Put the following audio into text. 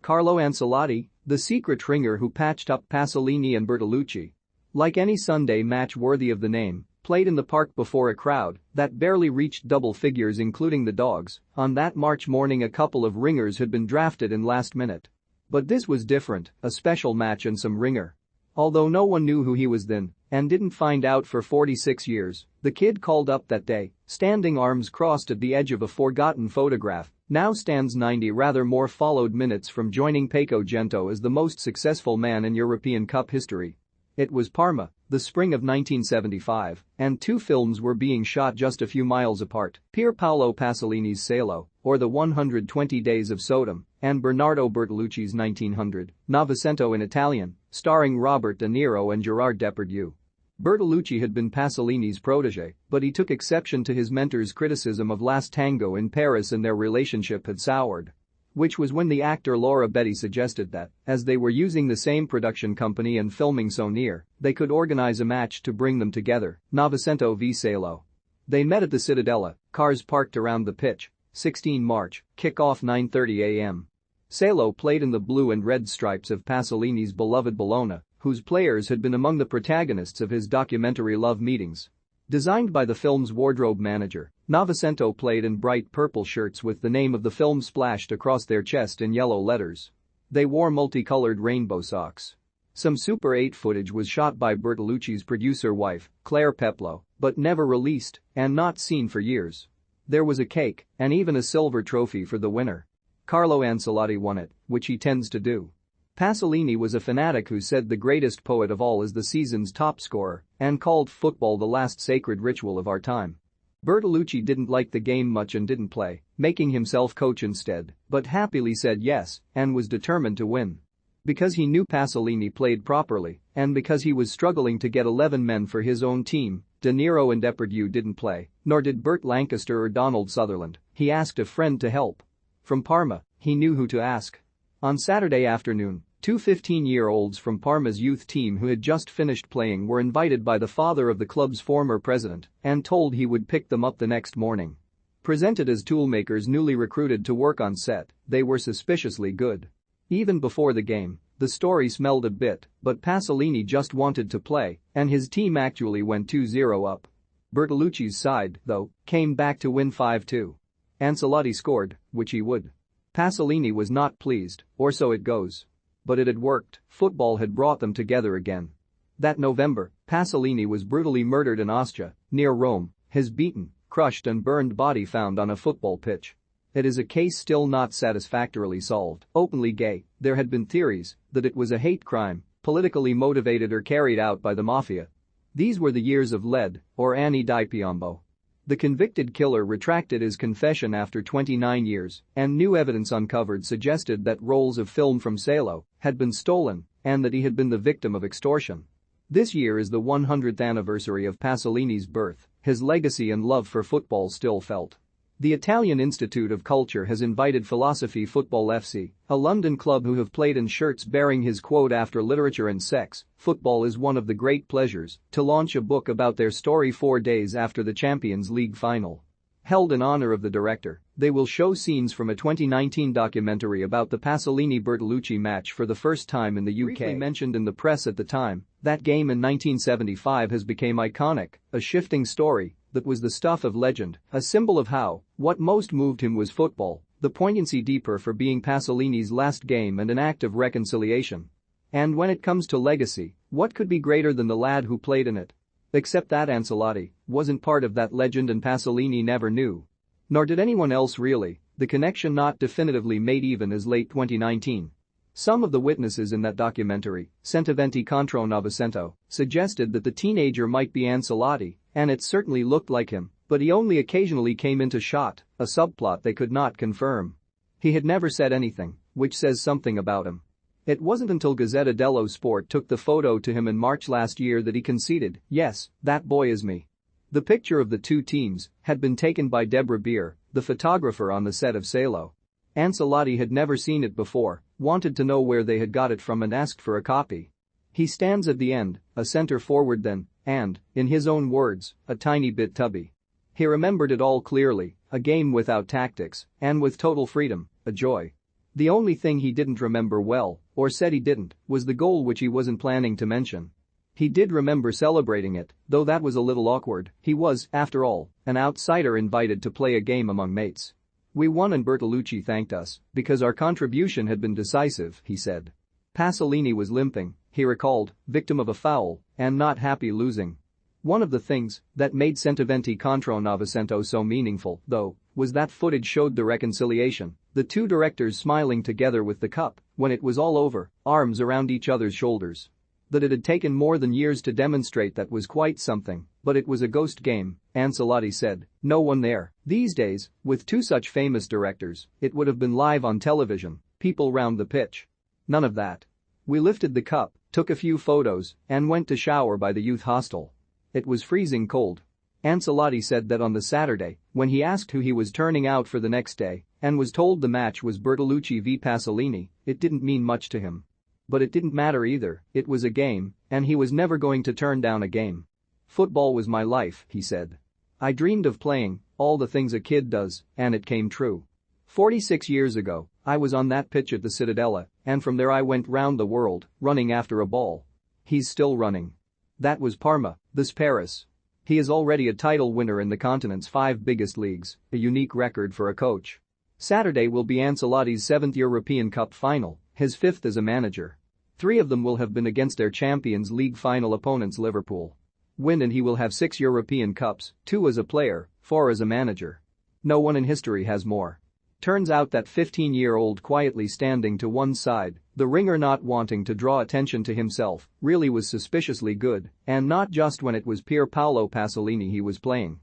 Carlo Ancelotti, the secret ringer who patched up Pasolini and Bertolucci. Like any Sunday match worthy of the name, played in the park before a crowd that barely reached double figures including the dogs. On that March morning a couple of ringers had been drafted in last minute. But this was different, a special match and some ringer. Although no one knew who he was then, and didn't find out for 46 years, the kid called up that day, standing arms crossed at the edge of a forgotten photograph, now stands 90 rather more followed minutes from joining Paco Gento as the most successful man in European Cup history. It was Parma, the spring of 1975, and two films were being shot just a few miles apart, Pier Paolo Pasolini's Salo, or The 120 Days of Sodom, and Bernardo Bertolucci's 1900, Novecento in Italian, starring Robert De Niro and Gerard Depardieu. Bertolucci had been Pasolini's protégé, but he took exception to his mentor's criticism of Last Tango in Paris and their relationship had soured. Which was when the actor Laura Betty suggested that, as they were using the same production company and filming so near, they could organize a match to bring them together, Novecento v Salo. They met at the Cittadella, cars parked around the pitch, 16 March, kick-off 9:30 a.m. Salo played in the blue and red stripes of Pasolini's beloved Bologna, whose players had been among the protagonists of his documentary Love Meetings. Designed by the film's wardrobe manager, Novecento played in bright purple shirts with the name of the film splashed across their chest in yellow letters. They wore multicolored rainbow socks. Some Super 8 footage was shot by Bertolucci's producer wife, Claire Peplo, but never released and not seen for years. There was a cake and even a silver trophy for the winner. Carlo Ancelotti won it, which he tends to do. Pasolini was a fanatic who said the greatest poet of all is the season's top scorer and called football the last sacred ritual of our time. Bertolucci didn't like the game much and didn't play, making himself coach instead, but happily said yes and was determined to win. Because he knew Pasolini played properly and because he was struggling to get 11 men for his own team, De Niro and Depardieu didn't play, nor did Burt Lancaster or Donald Sutherland, he asked a friend to help. From Parma, he knew who to ask. On Saturday afternoon, two 15-year-olds from Parma's youth team who had just finished playing were invited by the father of the club's former president and told he would pick them up the next morning. Presented as toolmakers newly recruited to work on set, they were suspiciously good. Even before the game, the story smelled a bit, but Pasolini just wanted to play, and his team actually went 2-0 up. Bertolucci's side, though, came back to win 5-2. Ancelotti scored, which he would. Pasolini was not pleased, or so it goes. But it had worked, football had brought them together again. That November, Pasolini was brutally murdered in Ostia, near Rome, his beaten, crushed and burned body found on a football pitch. It is a case still not satisfactorily solved. Openly gay, there had been theories that it was a hate crime, politically motivated or carried out by the mafia. These were the years of lead, or Anni di Piombo. The convicted killer retracted his confession after 29 years, and new evidence uncovered suggested that rolls of film from Salo had been stolen and that he had been the victim of extortion. This year is the 100th anniversary of Pasolini's birth, his legacy and love for football still felt. The Italian Institute of Culture has invited Philosophy Football FC, a London club who have played in shirts bearing his quote after literature and sex, "Football is one of the great pleasures," to launch a book about their story 4 days after the Champions League final. Held in honor of the director, they will show scenes from a 2019 documentary about the Pasolini-Bertolucci match for the first time in the UK. Briefly mentioned in the press at the time, that game in 1975 has become iconic, a shifting story that was the stuff of legend, a symbol of how what most moved him was football, the poignancy deeper for being Pasolini's last game and an act of reconciliation. And when it comes to legacy, what could be greater than the lad who played in it? Except that Ancelotti wasn't part of that legend and Pasolini never knew. Nor did anyone else really, the connection not definitively made even as late 2019. Some of the witnesses in that documentary, Centoventi contro Novecento, suggested that the teenager might be Ancelotti, and it certainly looked like him, but he only occasionally came into shot, a subplot they could not confirm. He had never said anything, which says something about him. It wasn't until Gazzetta dello Sport took the photo to him in March last year that he conceded, "Yes, that boy is me." The picture of the two teams had been taken by Deborah Beer, the photographer on the set of Salo. Ancelotti had never seen it before, wanted to know where they had got it from and asked for a copy. He stands at the end, a center forward then, and, in his own words, a tiny bit tubby. He remembered it all clearly, a game without tactics, and with total freedom, a joy. The only thing he didn't remember well, or said he didn't, was the goal which he wasn't planning to mention. He did remember celebrating it, though that was a little awkward. He was, after all, an outsider invited to play a game among mates. "We won and Bertolucci thanked us because our contribution had been decisive," he said. Pasolini was limping, he recalled, victim of a foul, and not happy losing. One of the things that made Centoventi contro Novecento so meaningful, though, was that footage showed the reconciliation, the two directors smiling together with the cup, when it was all over, arms around each other's shoulders. That it had taken more than years to demonstrate that was quite something, but it was a ghost game, Ancelotti said, no one there. These days, with two such famous directors, it would have been live on television, people round the pitch. None of that. We lifted the cup, took a few photos, and went to shower by the youth hostel. It was freezing cold. Ancelotti said that on the Saturday, when he asked who he was turning out for the next day, and was told the match was Bertolucci v Pasolini, it didn't mean much to him. But it didn't matter either, it was a game, and he was never going to turn down a game. "Football was my life," he said. "I dreamed of playing, all the things a kid does, and it came true. 46 years ago, I was on that pitch at the Cittadella, and from there I went round the world, running after a ball. He's still running. That was Parma, this Paris. He is already a title winner in the continent's 5 biggest leagues, a unique record for a coach." Saturday will be Ancelotti's 7th European Cup final, his 5th as a manager. 3 of them will have been against their Champions League final opponents Liverpool. Win and he will have 6 European Cups, 2 as a player, 4 as a manager. No one in history has more. Turns out that 15-year-old quietly standing to one side, the ringer not wanting to draw attention to himself, really was suspiciously good, and not just when it was Pier Paolo Pasolini he was playing.